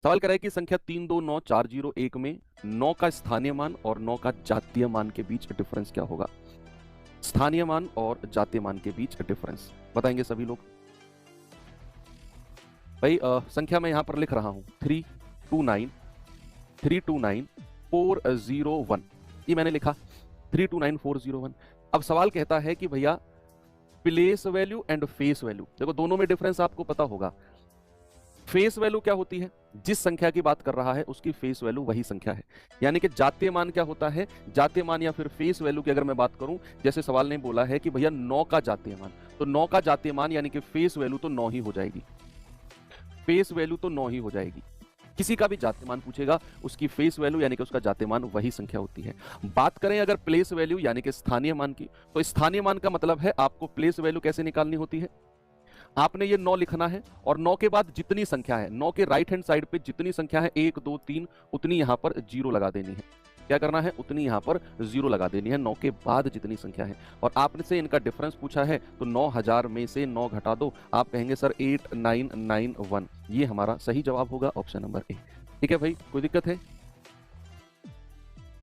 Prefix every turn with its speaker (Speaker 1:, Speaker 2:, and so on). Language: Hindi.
Speaker 1: सवाल कर रहा है कि संख्या 329401 में 9 का स्थानीय मान और 9 का जातीय मान के बीच डिफरेंस क्या होगा। स्थानीय मान और जातीय मान के बीच डिफरेंस बताएंगे सभी लोग। भाई संख्या मैं यहां पर लिख रहा हूं 329401, ये मैंने लिखा 329401। अब सवाल कहता है कि भैया place value and face value, देखो दोनों में डिफरेंस आपको पता होगा। फेस वैल्यू क्या होती है, जिस संख्या की बात कर रहा है उसकी फेस वैल्यू वही संख्या है। यानी कि जातीय मान क्या होता है, जातीय मान या फिर फेस वैल्यू की अगर मैं बात करूं, जैसे सवाल ने बोला है कि भैया 9 का जातीय मान, तो 9 का जातीय मान यानी कि फेस वैल्यू तो 9 ही हो जाएगी, फेस वैल्यू तो 9 ही हो जाएगी। किसी का भी जातीय मान पूछेगा उसकी फेस वैल्यू यानी कि उसका जातीय मान वही संख्या होती है। बात करें अगर प्लेस वैल्यू यानी कि स्थानीय मान की, तो स्थानीय मान का मतलब है आपको प्लेस वैल्यू कैसे निकालनी होती है। आपने ये 9 लिखना है और 9 के बाद जितनी संख्या है, 9 के राइट हैंड साइड पे जितनी संख्या है 1 2 3, उतनी यहां पर जीरो लगा देनी है। क्या करना है, उतनी यहां पर जीरो लगा देनी है 9 के बाद जितनी संख्या है। और आपने से इनका डिफरेंस पूछा है तो 9000 में से 9 घटा दो, आप कहेंगे सर 8991। ये हमारा सही जवाब होगा ऑप्शन नंबर ए। ठीक है भाई, कोई दिक्कत है।